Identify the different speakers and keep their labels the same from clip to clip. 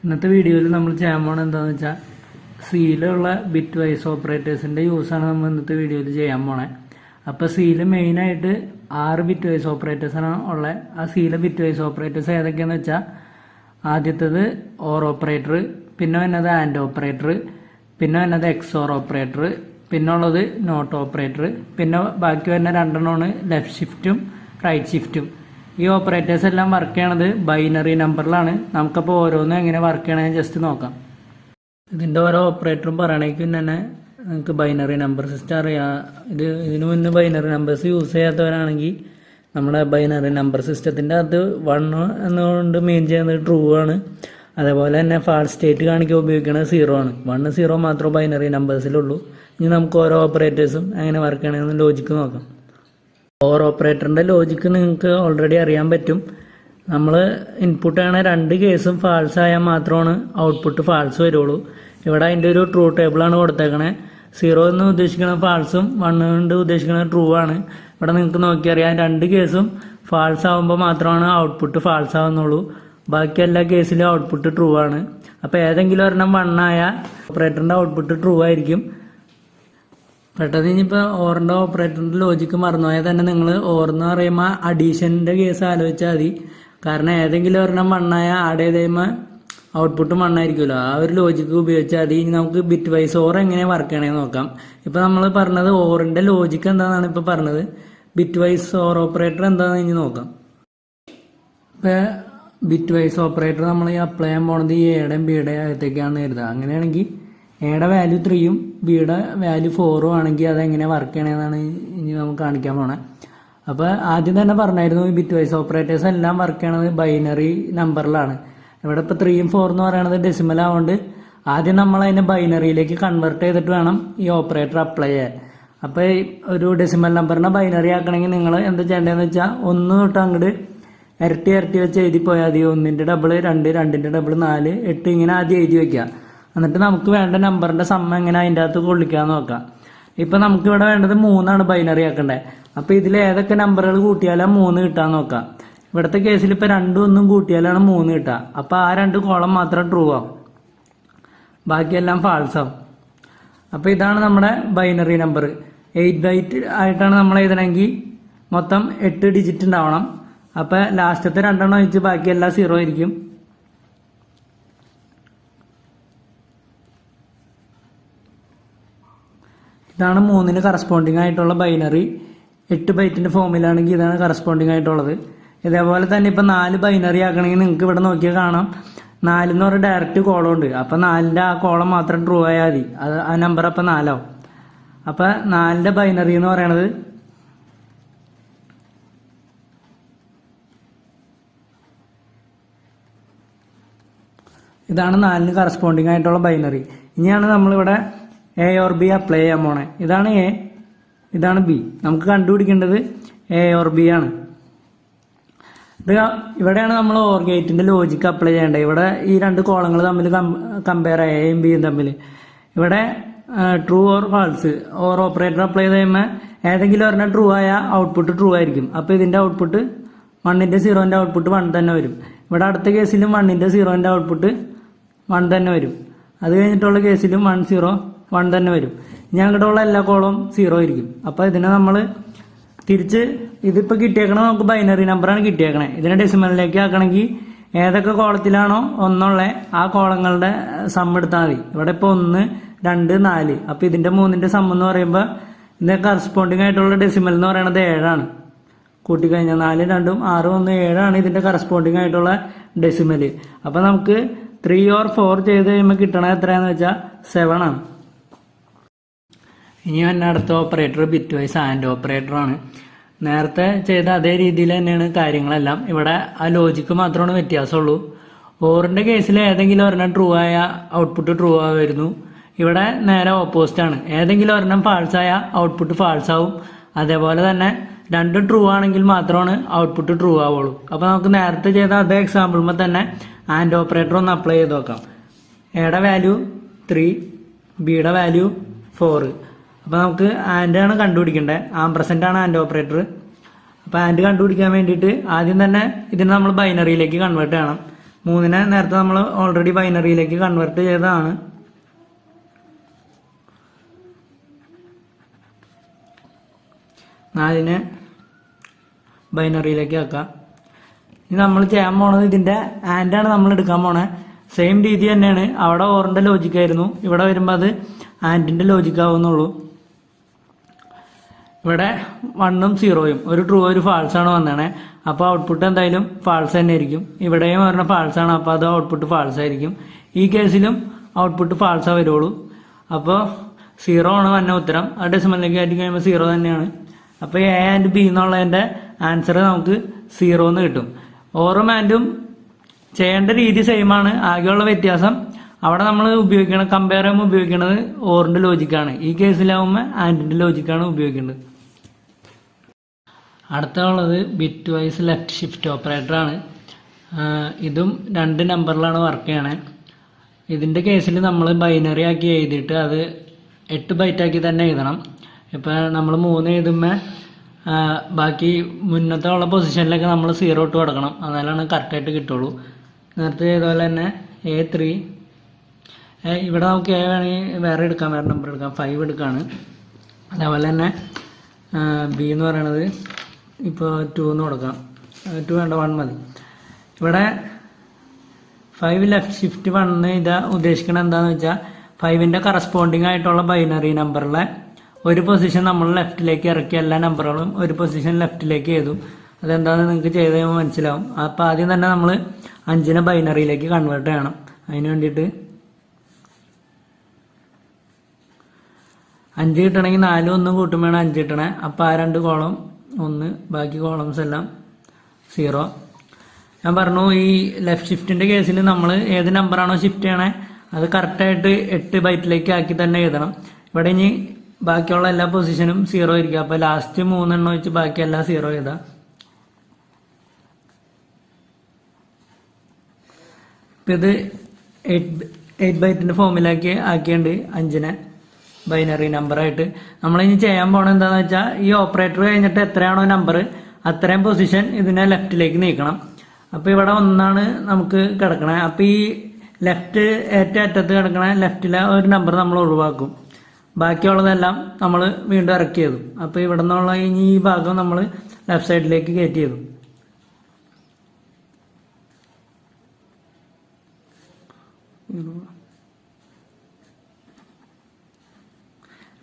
Speaker 1: ഇന്നത്തെ വീഡിയോയിൽ നമ്മൾ ചെയ്യാൻ പോകുന്നത് എന്താണെന്ന് വെച്ചാൽ സീലുള്ള ബിറ്റ് വൈസ് ഓപ്പറേറ്റേഴ്സിൻ്റെ യൂസാണ് നമ്മൾ ഇന്നത്തെ വീഡിയോയിൽ ചെയ്യാൻ പോണേ. അപ്പോൾ സീല് മെയിനായിട്ട് 6 ബിറ്റ് വൈസ് ഓപ്പറേറ്റേഴ്സാണ് ഉള്ളത്. ആ സീലെ ബിറ്റ് വൈസ് ഓപ്പറേറ്റേഴ്സ് ഏതൊക്കെയാണെന്ന് വെച്ചാൽ ആദ്യത്തേത് ഓർ ഓപ്പറേറ്റർ, പിന്നെ വന്നത് ആൻഡ് ഓപ്പറേറ്റർ, പിന്നെ വന്നത് എക്സോർ ഓപ്പറേറ്റർ, പിന്നെ ഉള്ളത് നോട്ട് ഓപ്പറേറ്റർ, പിന്നെ ബാക്കി വരുന്ന രണ്ടെണ്ണമാണ് ലെഫ്റ്റ് ഷിഫ്റ്റും റൈറ്റ് ഷിഫ്റ്റും. ഈ ഓപ്പറേറ്റേഴ്സ് എല്ലാം വർക്ക് ചെയ്യണത് ബൈനറി നമ്പറിലാണ്. നമുക്കപ്പോൾ ഓരോന്നും എങ്ങനെ വർക്ക് ചെയ്യണമെന്ന് ജസ്റ്റ് നോക്കാം. ഇതിൻ്റെ ഓരോ ഓപ്പറേറ്ററും പറയണമെങ്കിൽ തന്നെ നിങ്ങൾക്ക് ബൈനറി നമ്പർ സിസ്റ്റം അറിയാം. ഇതിനു മുന്നേ ബൈനറി നമ്പേഴ്സ് യൂസ് ചെയ്യാത്തവരാണെങ്കിൽ നമ്മുടെ ബൈനറി നമ്പർ സിസ്റ്റത്തിൻ്റെ അകത്ത് 1 എന്നുകൊണ്ട് മെയിൻ ചെയ്യുന്നത് ട്രൂ ആണ്. അതേപോലെ തന്നെ ഫാൾസ് സ്റ്റേറ്റ് കാണിക്കാൻ ഉപയോഗിക്കുന്നത് 0 ആണ്. 1 0 മാത്രമേ ബൈനറി നമ്പേഴ്സിലുള്ളൂ. ഇനി നമുക്ക് ഓരോ ഓപ്പറേറ്റേഴ്സും എങ്ങനെ വർക്ക് ചെയ്യണമെന്ന് ലോജിക്ക് നോക്കാം. ഓർ ഓപ്പറേറ്ററിൻ്റെ ലോജിക്ക് നിങ്ങൾക്ക് ഓൾറെഡി അറിയാൻ പറ്റും. നമ്മൾ ഇൻപുട്ട് ചെയ്യണ 2 കേസും ഫാൾസ് ആയാൽ മാത്രമാണ് ഔട്ട്പുട്ട് ഫാൾസ് വരുള്ളൂ. ഇവിടെ അതിൻ്റെ ഒരു ട്രൂ ടേബിളാണ് കൊടുത്തേക്കണേ. 0 എന്ന് ഉദ്ദേശിക്കുന്നത് ഫാൾസും 1 കൊണ്ട് ഉദ്ദേശിക്കുന്നത് ട്രൂ ആണ്. ഇവിടെ നിങ്ങൾക്ക് നോക്കിയറിയാം 2 കേസും ഫാൾസ് ആകുമ്പോൾ മാത്രമാണ് ഔട്ട്പുട്ട് ഫാൾസ് ആവുന്നുള്ളൂ. ബാക്കി എല്ലാ കേസിലും ഔട്ട്പുട്ട് ട്രൂ ആണ്. അപ്പോൾ ഏതെങ്കിലും ഒരെണ്ണം 1 ആയാൽ ഓപ്പറേറ്ററിൻ്റെ ഔട്ട്പുട്ട് ട്രൂ ആയിരിക്കും. പെട്ടെന്ന് ഇനിയിപ്പോൾ ഓറിൻ്റെ ഓപ്പറേറ്ററിൻ്റെ ലോജിക്ക് മറന്നുപോയാൽ തന്നെ നിങ്ങൾ ഓർന്ന് പറയുമ്പോൾ അഡീഷൻ്റെ കേസ് ആലോചിച്ചാൽ മതി. കാരണം ഏതെങ്കിലും ഒരെണ്ണം 1 ആയാൽ ആഡ് ചെയ്ത് കഴിയുമ്പോൾ ഔട്ട്പുട്ട് 1 ആയിരിക്കുമല്ലോ. ആ ഒരു ലോജിക്ക് ഉപയോഗിച്ചാൽ മതി. ഇനി നമുക്ക് ബിറ്റ് വൈസ് ഓർ എങ്ങനെ വർക്ക് ചെയ്യണമെന്ന് നോക്കാം. ഇപ്പോൾ നമ്മൾ പറഞ്ഞത് ഓറിൻ്റെ ലോജിക്ക് എന്താണെന്നാണ് ഇപ്പോൾ പറഞ്ഞത്. ബിറ്റ് വൈസ് ഓർ ഓപ്പറേറ്റർ എന്താണെന്ന് ഇനി നോക്കാം. ഇപ്പോൾ ബിറ്റ് വൈസ് ഓപ്പറേറ്റർ നമ്മൾ ഈ അപ്ലൈ ചെയ്യാൻ പോണത് ഈ എയുടെയും ബിയുടെ അകത്തേക്കാണെന്ന് കരുതുക. അങ്ങനെയാണെങ്കിൽ എയുടെ വാല്യൂ 3യും ബിയുടെ വാല്യൂ 4ഉം ആണെങ്കിൽ അതെങ്ങനെ വർക്ക് ചെയ്യണമെന്നാണ് ഇനി നമുക്ക് കാണിക്കാൻ പോണേ. അപ്പോൾ ആദ്യം തന്നെ പറഞ്ഞായിരുന്നു ഈ ബിറ്റ് വൈസ് ഓപ്പറേറ്റേഴ്സ് എല്ലാം വർക്ക് ചെയ്യണത് ബൈനറി നമ്പറിലാണ്. ഇവിടെ ഇപ്പോൾ 3യും 4 എന്ന് പറയുന്നത് ഡെസിമൽ ആവുകൊണ്ട് ആദ്യം നമ്മൾ അതിനെ ബൈനറിയിലേക്ക് കൺവേർട്ട് ചെയ്തിട്ട് വേണം ഈ ഓപ്പറേറ്റർ അപ്ലൈ ചെയ്യാൻ. അപ്പോൾ ഒരു ഡെസിമൽ നമ്പറിനെ ബൈനറി ആക്കണമെങ്കിൽ നിങ്ങൾ എന്താ ചെയ്യേണ്ടതെന്ന് വെച്ചാൽ 1 തൊട്ട് അങ്ങോട്ട് ഇരട്ടി വെച്ച് എഴുതി പോയാൽ മതി. 1ന്റെ ഡബിൾ 2, 2ന്റെ ഡബിൾ 4, 8 ഇങ്ങനെ ആദ്യം എഴുതി വയ്ക്കുക. എന്നിട്ട് നമുക്ക് വേണ്ട നമ്പറിന്റെ സമ്മ എങ്ങനെ അതിൻ്റെ അകത്ത് കൊള്ളിക്കാന്ന് നോക്കാം. ഇപ്പൊ നമുക്ക് ഇവിടെ വേണ്ടത് 3 ബൈനറി ആക്കണ്ടേ. അപ്പൊ ഇതിൽ ഏതൊക്കെ നമ്പറുകൾ കൂട്ടിയാലാണ് 3 കിട്ടാൻ നോക്കാം. ഇവിടുത്തെ കേസിൽ ഇപ്പൊ 2 1 കൂട്ടിയാലാണ് 3 കിട്ടുക. അപ്പൊ ആ 2 കോളം മാത്രം ട്രൂ ആവും, ബാക്കിയെല്ലാം ഫാൾസ് ആവും. അപ്പൊ ഇതാണ് നമ്മുടെ ബൈനറി നമ്പർ. 8 ബൈറ്റ് ആയിട്ടാണ് നമ്മൾ എഴുതണമെങ്കിൽ മൊത്തം 8 ഡിജിറ്റ് ഉണ്ടാവണം. അപ്പൊ ലാസ്റ്റത്തെ 2 ഒഴിച്ച് ബാക്കിയെല്ലാം 0 ആയിരിക്കും. ഇതാണ് 3ന് കറസ്പോണ്ടിങ് ആയിട്ടുള്ള ബൈനറി. 8 ബൈറ്റിന്റെ ഫോമിലാണെങ്കിൽ ഇതാണ് കറസ്പോണ്ടിങ് ആയിട്ടുള്ളത്. ഇതേപോലെ തന്നെ ഇപ്പൊ 4 ബൈനറി ആക്കണമെങ്കിൽ നിങ്ങൾക്ക് ഇവിടെ നോക്കിയാൽ കാണാം 4 എന്ന് പറഞ്ഞ ഡയറക്റ്റ് കോളം ഉണ്ട്. അപ്പൊ 4ന്റെ ആ കോളം മാത്രം ട്രൂ ആയാൽ മതി. ആ നമ്പർ അപ്പൊ 4 ആവും. അപ്പൊ 4ന്റെ ബൈനറി എന്ന് പറയണത് ഇതാണ് 4ന് കറസ്പോണ്ടിങ് ആയിട്ടുള്ള ബൈനറി. ഇനിയാണ് നമ്മളിവിടെ എ ഓർ ബി അപ്ലൈ ചെയ്യാൻ പോണേ. ഇതാണ് എ, ഇതാണ് ബി. നമുക്ക് കണ്ടുപിടിക്കേണ്ടത് എ ഓർ ബി ആണ്. ഇവിടെയാണ് നമ്മൾ ഓർ ഗേറ്റിന്റെ ലോജിക്ക് അപ്ലൈ ചെയ്യേണ്ടത്. ഇവിടെ ഈ 2 കോളങ്ങൾ തമ്മിൽ കമ്പയർ എയും ബിയും തമ്മിൽ ഇവിടെ true or false or operator apply ചെയ്ത് കഴിയുമ്പോൾ ഏതെങ്കിലും ഒരെണ്ണം ട്രൂ ആയാൽ ഔട്ട്പുട്ട് ട്രൂ ആയിരിക്കും. അപ്പോൾ ഇതിന്റെ ഔട്ട്പുട്ട് 1ന്റെ 0ന്റെ ഔട്ട്പുട്ട് 1 തന്നെ വരും. ഇവിടെ അടുത്ത കേസിലും 1ന്റെ 0ന്റെ ഔട്ട്പുട്ട് 1 തന്നെ വരും. അത് കഴിഞ്ഞിട്ടുള്ള കേസിലും 1 0 1 തന്നെ വരും. ഇനി അങ്ങോട്ടുള്ള എല്ലാ കോളവും 0 ആയിരിക്കും. അപ്പോൾ ഇതിനെ നമ്മൾ തിരിച്ച് ഇതിപ്പോൾ കിട്ടിയേക്കണ നമുക്ക് ബൈനറി നമ്പറാണ് കിട്ടിയേക്കണേ. ഇതിനെ ഡെസിമലിലേക്ക് ആക്കണമെങ്കിൽ ഏതൊക്കെ കോളത്തിലാണോ ഒന്നുള്ള ആ കോളങ്ങളുടെ സം എടുത്താൽ മതി. ഇവിടെ ഇപ്പോൾ 1 2 4. അപ്പോൾ ഇതിന്റെ 3ന്റെ സം എന്ന് പറയുമ്പോൾ ഇതിന്റെ കറസ്പോണ്ടിങ് ആയിട്ടുള്ള ഡെസിമൽ എന്ന് പറയുന്നത് 7 ആണ്. കൂട്ടിക്കഴിഞ്ഞാൽ 4 2 6 1 7 ആണ് ഇതിന്റെ കറസ്പോണ്ടിങ് ആയിട്ടുള്ള ഡെസിമല്. അപ്പോൾ നമുക്ക് 3 or 4 ചെയ്ത് കഴിയുമ്പോൾ കിട്ടണത് എത്രയാന്ന് വെച്ചാൽ 7 ആണ്. ഇനി തന്നെ അടുത്ത operator bit wise and operator ആണ്. നേരത്തെ ചെയ്ത അതേ രീതിയിൽ തന്നെയാണ് കാര്യങ്ങളെല്ലാം. ഇവിടെ ആ ലോജിക്ക് മാത്രമാണ് വ്യത്യാസമുള്ളൂ. ഓറിന്റെ കേസിൽ ഏതെങ്കിലും ഒരെണ്ണം ട്രൂ ആയ ഔട്ട്പുട്ട് ട്രൂ ആവുമായിരുന്നു. ഇവിടെ നേരെ ഓപ്പോസിറ്റ് ആണ്. ഏതെങ്കിലും ഒരെണ്ണം ഫാൾസ് ആയ ഔട്ട്പുട്ട് ഫാൾസ് ആവും. അതേപോലെ തന്നെ 2 ട്രൂ ആണെങ്കിൽ മാത്രമാണ് ഔട്ട്പുട്ട് ട്രൂ ആവുള്ളൂ. അപ്പൊ നമുക്ക് നേരത്തെ ചെയ്ത അതേ എക്സാമ്പിളുമ്പോൾ തന്നെ ആൻഡ് ഓപ്പറേറ്റർ ഒന്ന് അപ്ലൈ ചെയ്ത് നോക്കാം. എയുടെ വാല്യൂ 3, ബിയുടെ വാല്യൂ 4. അപ്പൊ നമുക്ക് ആൻഡ് ആണ് കണ്ടുപിടിക്കേണ്ടത്. ആംപ്രസന്റ് ആണ് ആൻഡ് ഓപ്പറേറ്റർ. അപ്പൊ ആൻഡ് കണ്ടുപിടിക്കാൻ വേണ്ടിയിട്ട് ആദ്യം തന്നെ ഇതിനെ നമ്മൾ ബൈനറിയിലേക്ക് കൺവേർട്ട് ചെയ്യണം. 3നെ നേരത്തെ നമ്മൾ ഓൾറെഡി ബൈനറിയിലേക്ക് കൺവേർട്ട് ചെയ്തതാണ്. 4നെ ബൈനറിയിലേക്ക് ആക്കാം. ഇനി നമ്മൾ ചെയ്യാൻ പോണത് ഇതിന്റെ ആൻഡാണ് നമ്മൾ എടുക്കാൻ പോണേ. സെയിം രീതി തന്നെയാണ്. അവിടെ ഓറിന്റെ ലോജിക്കായിരുന്നു, ഇവിടെ വരുമ്പോൾ അത് ആൻഡിന്റെ ലോജിക് ആവുന്നുള്ളൂ. ഇവിടെ 1ഉം 0യും ഒരു ട്രൂ ഒരു ഫാൾസ് ആണ് വന്നേ. അപ്പോൾ ഔട്ട്പുട്ട് എന്തായാലും ഫാൾസ് തന്നെ ആയിരിക്കും. ഇവിടെയും പറഞ്ഞ ഫാൾസ് ആണ്, അപ്പോൾ അത് ഔട്ട്പുട്ട് ഫാൾസ് ആയിരിക്കും. ഈ കേസിലും ഔട്ട്പുട്ട് ഫാൾസാ വരുള്ളൂ. അപ്പോൾ 0 ആണ് വന്ന ഉത്തരം. ആ ഡെസിമലിലേക്ക് ആയിട്ട് കഴിയുമ്പോൾ 0 തന്നെയാണ്. അപ്പോൾ എ ആൻഡ് ബി എന്നുള്ളതിന്റെ ആൻസർ നമുക്ക് 0 എന്ന് കിട്ടും. ഓറും ആൻഡും ചെയ്യേണ്ട രീതി സെയിം ആണ്. ആകെയുള്ള വ്യത്യാസം അവിടെ നമ്മൾ കമ്പയർ ചെയ്യുമ്പോൾ ഉപയോഗിക്കുന്നത് ഓറിന്റെ ലോജിക്കാണ്. ഈ കേസിലാവുമ്പോൾ ആൻഡിന്റെ ലോജിക്കാണ് ഉപയോഗിക്കേണ്ടത്. അടുത്തുള്ളത് bitwise left shift operator ആണ്. ഇതും 2 നമ്പറിലാണ് വർക്ക് ചെയ്യണേ. ഇതിന്റെ കേസിൽ നമ്മൾ ബൈനറി ആക്കി എഴുതിയിട്ട് അത് 8 ബൈറ്റ് ആക്കി തന്നെ എഴുതണം. ഇപ്പം നമ്മൾ 3 എഴുതുമ്പോൾ ബാക്കി മുന്നത്തെ ഉള്ള പൊസിഷനിലൊക്കെ നമ്മൾ 0 ഇട്ട് കൊടുക്കണം. എന്നാലാണ് കറക്റ്റായിട്ട് കിട്ടുള്ളൂ. നേരത്തെ ചെയ്തപോലെ തന്നെ A3 ഇവിടെ നമുക്ക് A വേണമെങ്കിൽ വേറെ എടുക്കാം, വേറെ നമ്പർ എടുക്കാം. 5 എടുക്കുകയാണ്. അതേപോലെ തന്നെ ബി എന്ന് പറയണത് ഇപ്പോൾ 2 എന്ന് കൊടുക്കാം. 2 വേണ്ട, 1 മതി. ഇവിടെ 5 ലെഫ്റ്റ് ഷിഫ്റ്റ് 1 ഇതാ ഉദ്ദേശിക്കുന്നത് എന്താണെന്ന് വെച്ചാൽ 5ന്റെ കറസ്പോണ്ടിങ് ആയിട്ടുള്ള ബൈനറി നമ്പറിലെ ഒരു പൊസിഷൻ നമ്മൾ ലെഫ്റ്റിലേക്ക് ഇറക്കി എല്ലാ നമ്പറുകളും ഒരു പൊസിഷൻ ലെഫ്റ്റിലേക്ക് എഴുതും. അതെന്താണെന്ന് നിങ്ങൾക്ക് ചെയ്ത് കഴിയുമ്പോൾ മനസ്സിലാവും. അപ്പോൾ ആദ്യം തന്നെ നമ്മൾ 5നെ ബൈനറിയിലേക്ക് കൺവേർട്ട് ചെയ്യണം. അതിന് വേണ്ടിയിട്ട് 5 കിട്ടണമെങ്കിൽ 4 1 കൂട്ടുമ്പോഴാണ് 5 കിട്ടണേ. അപ്പോൾ ആ 2 കോളം 1, ബാക്കി കോളംസ് എല്ലാം 0. ഞാൻ പറഞ്ഞു ഈ ലെഫ്റ്റ് ഷിഫ്റ്റിന്റെ കേസിൽ നമ്മൾ ഏത് നമ്പറാണോ ഷിഫ്റ്റ് ചെയ്യണേ അത് കറക്റ്റായിട്ട് 8 ബൈറ്റിലേക്ക് ആക്കി തന്നെ എഴുതണം. ഇവിടെ ഇനി ബാക്കിയുള്ള എല്ലാ പൊസിഷനും 0 ആയിരിക്കും. അപ്പോൾ ലാസ്റ്റ് 3 എണ്ണം വെച്ച് ബാക്കി എല്ലാം 0 എഴുതാം. ഇപ്പം ഇത് 8 ബൈറ്റിന്റെ ഫോമിലാക്കി ആക്കിയുണ്ട് 5നെ ബൈനറി നമ്പറായിട്ട്. നമ്മളിനി ചെയ്യാൻ പോണത് എന്താണെന്ന് വെച്ചാൽ ഈ ഓപ്പറേറ്റർ കഴിഞ്ഞിട്ട് എത്രയാണോ നമ്പർ അത്രയും പൊസിഷൻ ഇതിനെ ലെഫ്റ്റിലേക്ക് നീക്കണം. അപ്പോൾ ഇവിടെ 1 നമുക്ക് കിടക്കണേ. അപ്പോൾ ഈ ലെഫ്റ്റ് ഏറ്റവും അറ്റത്ത് കിടക്കണ ലെഫ്റ്റിലെ ഒരു നമ്പർ നമ്മൾ ഒഴിവാക്കും. ബാക്കിയുള്ളതെല്ലാം നമ്മൾ വീണ്ടും ഇറക്കി ചെയ്തു. അപ്പോൾ ഇവിടെ നിന്നുള്ള ഇനി ഈ ഭാഗം നമ്മൾ ലെഫ്റ്റ് സൈഡിലേക്ക് കയറ്റി ചെയ്തു.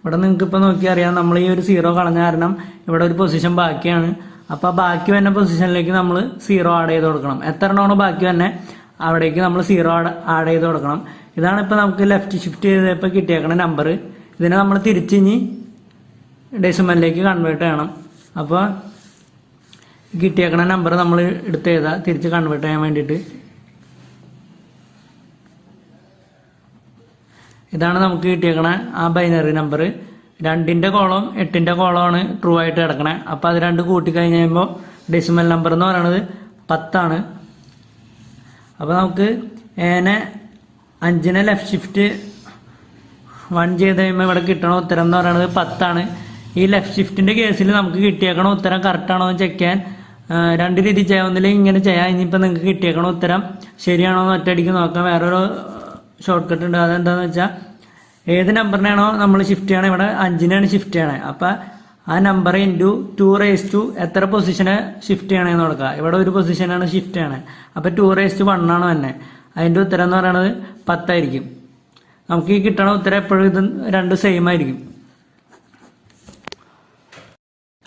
Speaker 1: ഇവിടെ നിങ്ങൾക്ക് ഇപ്പോൾ നോക്കിയാൽ അറിയാം, നമ്മൾ ഈ ഒരു 0 കളഞ്ഞ കാരണം ഇവിടെ ഒരു പൊസിഷൻ ബാക്കിയാണ്. അപ്പോൾ ബാക്കി വരുന്ന പൊസിഷനിലേക്ക് നമ്മൾ 0 ആഡ് ചെയ്ത് കൊടുക്കണം. എത്ര എണ്ണമാണോ ബാക്കി തന്നെ അവിടേക്ക് നമ്മൾ 0 ആഡ് ചെയ്ത് കൊടുക്കണം. ഇതാണ് ഇപ്പോൾ നമുക്ക് ലെഫ്റ്റ് ഷിഫ്റ്റ് ചെയ്തപ്പോൾ കിട്ടിയേക്കണ നമ്പർ. ഇതിനെ നമ്മൾ തിരിച്ചിഞ്ഞ് ഡെസിമലിലേക്ക് കൺവേർട്ട് ചെയ്യണം. അപ്പോൾ കിട്ടിയേക്കണ നമ്പർ നമ്മൾ എടുത്ത് എഴുതാം തിരിച്ച് കൺവേർട്ട് ചെയ്യാൻ വേണ്ടിയിട്ട്. ഇതാണ് നമുക്ക് കിട്ടിയേക്കണ ആ ബൈനറി നമ്പർ. 2ന്റെ കോളം 8ന്റെ കോളമാണ് ട്രൂ ആയിട്ട് കിടക്കണേ. അപ്പോൾ അത് 2 കൂട്ടി കഴിഞ്ഞ് കഴിയുമ്പോൾ ഡെസിമൽ നമ്പർ എന്ന് പറയുന്നത് 10 ആണ്. അപ്പോൾ നമുക്ക് 5നെ ലെഫ്റ്റ് ഷിഫ്റ്റ് 1 ചെയ്ത് കഴിയുമ്പോൾ ഇവിടെ കിട്ടണ ഉത്തരം എന്ന് പറയുന്നത് 10 ആണ്. ഈ ലെഫ്റ്റ് ഷിഫ്റ്റിന്റെ കേസിൽ നമുക്ക് കിട്ടിയേക്കണ ഉത്തരം കറക്റ്റ് ആണോ എന്ന് ചെക്ക് ചെയ്യാൻ 2 രീതി ചെയ്യാവുന്നില്ലെങ്കിൽ ഇങ്ങനെ ചെയ്യാം. ഇനിയിപ്പോൾ നിങ്ങൾക്ക് കിട്ടിയേക്കണ ഉത്തരം ശരിയാണോ എന്ന് ഒറ്റയടിക്ക് നോക്കാം. വേറൊരു ഷോർട്ട് കട്ട് ഉണ്ട്. അതെന്താണെന്ന് വെച്ചാൽ ഏത് നമ്പറിനാണോ നമ്മൾ ഷിഫ്റ്റ് ചെയ്യണേ, ഇവിടെ 5നെയാണ് ഷിഫ്റ്റ് ചെയ്യണേ. അപ്പം ആ നമ്പർ ഇൻറ്റു 2 എത്ര പൊസിഷന് ഷിഫ്റ്റ് ചെയ്യണമെന്ന് കൊടുക്കുക. ഇവിടെ ഒരു പൊസിഷനാണ് ഷിഫ്റ്റ് ചെയ്യണേ. അപ്പം 2 ആണ് തന്നെ. അതിൻ്റെ ഉത്തരം എന്ന് പറയുന്നത് 10 ആയിരിക്കും. നമുക്ക് ഈ കിട്ടണ ഉത്തരം എപ്പോഴും ഇത് 2 സെയിം ആയിരിക്കും.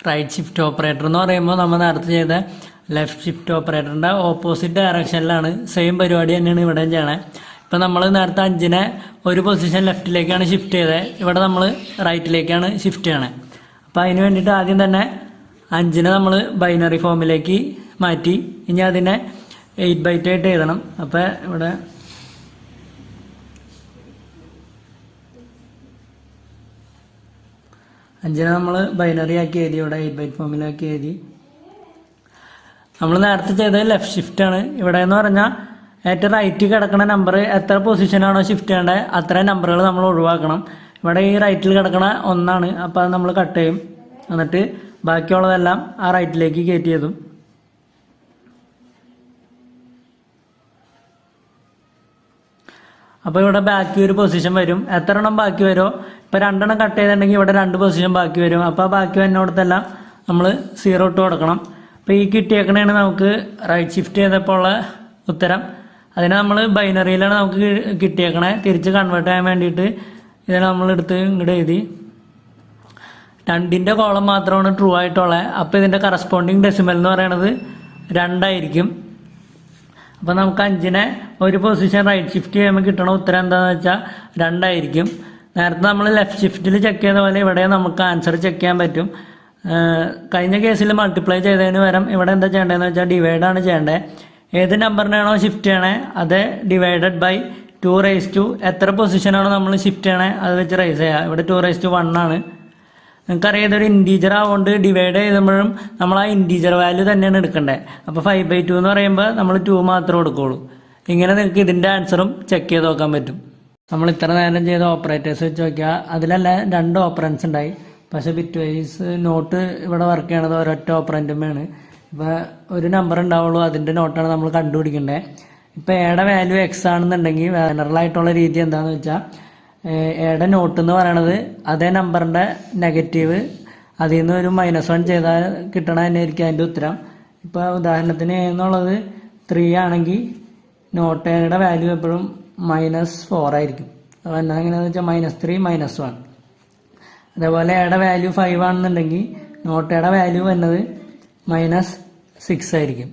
Speaker 1: റൈറ്റ് ഷിഫ്റ്റ് ഓപ്പറേറ്റർ എന്ന് പറയുമ്പോൾ നമ്മൾ നേരത്തെ ചെയ്ത ലെഫ്റ്റ് ഷിഫ്റ്റ് ഓപ്പറേറ്ററിന്റെ ഓപ്പോസിറ്റ് ഡയറക്ഷനിലാണ്. സെയിം പരിപാടി തന്നെയാണ് ഇവിടെ ചെയ്യണേ. ഇപ്പം നമ്മൾ നേരത്തെ 5നെ ഒരു പൊസിഷൻ ലെഫ്റ്റിലേക്കാണ് ഷിഫ്റ്റ് ചെയ്തത്. ഇവിടെ നമ്മൾ റൈറ്റിലേക്കാണ് ഷിഫ്റ്റ് ചെയ്യണേ. അപ്പം അതിന് വേണ്ടിയിട്ട് ആദ്യം തന്നെ 5നെ നമ്മൾ ബൈനറി ഫോമിലേക്ക് മാറ്റി ഇനി അതിനെ 8 ബൈറ്റ് ആയിട്ട് എഴുതണം. അപ്പം ഇവിടെ അഞ്ചിനെ നമ്മൾ ബൈനറി ആക്കി എഴുതി. ഇവിടെ 8 ബൈറ്റ് ഫോമിലാക്കി എഴുതി. നമ്മൾ നേരത്തെ ചെയ്തത് ലെഫ്റ്റ് ഷിഫ്റ്റ് ആണ്. ഇവിടെ എന്ന് പറഞ്ഞാൽ ഏറ്റവും റൈറ്റ് കിടക്കുന്ന നമ്പർ എത്ര പൊസിഷനാണോ ഷിഫ്റ്റ് ചെയ്യേണ്ടത് അത്രയും നമ്പറുകൾ നമ്മൾ ഒഴിവാക്കണം. ഇവിടെ ഈ റൈറ്റിൽ കിടക്കണ 1 ആണ്. അപ്പോൾ അത് നമ്മൾ കട്ട് ചെയ്യും. എന്നിട്ട് ബാക്കിയുള്ളതെല്ലാം ആ റൈറ്റിലേക്ക് കയറ്റി ചെയ്തും. അപ്പോൾ ഇവിടെ ബാക്കി ഒരു പൊസിഷൻ വരും. എത്ര എണ്ണം ബാക്കി വരുമോ, ഇപ്പോൾ 2 എണ്ണം കട്ട് ചെയ്തിട്ടുണ്ടെങ്കിൽ ഇവിടെ 2 പൊസിഷൻ ബാക്കി വരും. അപ്പോൾ ബാക്കി വരുന്നിടത്തെല്ലാം നമ്മൾ 0 ഇട്ട് കൊടുക്കണം. അപ്പോൾ ഈ കിട്ടിയേക്കണേണ് നമുക്ക് റൈറ്റ് ഷിഫ്റ്റ് ചെയ്തപ്പോൾ ഉള്ള ഉത്തരം. അതിനെ നമ്മൾ ബൈനറിയിലാണ് നമുക്ക് കിട്ടിയേക്കണേ. തിരിച്ച് കൺവേർട്ട് ചെയ്യാൻ വേണ്ടിയിട്ട് ഇതിനെ നമ്മൾ എടുത്ത് ഇങ്ങോട്ട് എഴുതി. 2ന്റെ കോളം മാത്രമാണ് ട്രൂ ആയിട്ടുള്ളത്. അപ്പോൾ ഇതിൻ്റെ കറസ്പോണ്ടിങ് ഡെസിമൽ എന്ന് പറയുന്നത് 2 ആയിരിക്കും. അപ്പോൾ നമുക്ക് 5നെ ഒരു പൊസിഷൻ റൈറ്റ് ഷിഫ്റ്റ് ചെയ്യുമ്പോൾ കിട്ടണ ഉത്തരം എന്താണെന്ന് വെച്ചാൽ 2 ആയിരിക്കും. നേരത്തെ നമ്മൾ ലെഫ്റ്റ് ഷിഫ്റ്റിൽ ചെക്ക് ചെയ്ത പോലെ ഇവിടെ നമുക്ക് ആൻസർ ചെക്ക് ചെയ്യാൻ പറ്റും. കഴിഞ്ഞ കേസിൽ മൾട്ടിപ്ലൈ ചെയ്തതിന് പകരം ഇവിടെ എന്താ ചെയ്യേണ്ടതെന്ന് വെച്ചാൽ ഡിവൈഡ് ആണ് ചെയ്യേണ്ടത്. ഏത് നമ്പറിനാണോ ഷിഫ്റ്റ് ചെയ്യണേ അത് ഡിവൈഡഡ് ബൈ 2 എത്ര പൊസിഷനാണോ നമ്മൾ ഷിഫ്റ്റ് ചെയ്യണേ അത് വെച്ച് റൈസ് ചെയ്യുക. ഇവിടെ 2 ആണ്. നിങ്ങൾക്കറിയാം ഇതൊരു ഇൻറ്റീജർ ആവുകൊണ്ട് ഡിവൈഡ് ചെയ്തുമ്പോഴും നമ്മൾ ആ ഇൻറ്റീജർ വാല്യൂ തന്നെയാണ് എടുക്കേണ്ടത്. അപ്പോൾ 5/2 എന്ന് പറയുമ്പോൾ നമ്മൾ 2 മാത്രമേ കൊടുക്കുകയുള്ളൂ. ഇങ്ങനെ നിങ്ങൾക്ക് ഇതിൻ്റെ ആൻസറും ചെക്ക് ചെയ്ത് നോക്കാൻ പറ്റും. നമ്മൾ ഇത്ര നേരം ചെയ്ത ഓപ്പറേറ്റേഴ്സ് വെച്ച് നോക്കിയാൽ അതിലെല്ലാം 2 ഓപ്പറൻസ് ഉണ്ടായി. പക്ഷേ ബിറ്റ്വൈസ് നോട്ട് ഇവിടെ വർക്ക് ചെയ്യണത് ഒരൊറ്റ ഓപ്പറൻറ്റുമാണ്. ഇപ്പോൾ ഒരു നമ്പർ ഉണ്ടാവുള്ളൂ, അതിൻ്റെ നോട്ടാണ് നമ്മൾ കണ്ടുപിടിക്കേണ്ടത്. ഇപ്പോൾ എയുടെ വാല്യൂ എക്സ് ആണെന്നുണ്ടെങ്കിൽ ജനറലായിട്ടുള്ള രീതി എന്താണെന്ന് വെച്ചാൽ എയുടെ നോട്ട് എന്ന് പറയണത് അതേ നമ്പറിൻ്റെ നെഗറ്റീവ് അതിൽ നിന്ന് ഒരു -1 ചെയ്താൽ കിട്ടണ തന്നെയായിരിക്കും അതിൻ്റെ ഉത്തരം. ഇപ്പോൾ ഉദാഹരണത്തിന് എന്നുള്ളത് 3 ആണെങ്കിൽ നോട്ട് എയുടെ വാല്യൂ എപ്പോഴും -4 ആയിരിക്കും. അപ്പോൾ എന്താ എങ്ങനെയാണെന്ന് വെച്ചാൽ -3 -1. അതേപോലെ എയുടെ വാല്യൂ 5 ആണെന്നുണ്ടെങ്കിൽ നോട്ട് എയുടെ വാല്യൂ എന്നത് -6 ആയിരിക്കും.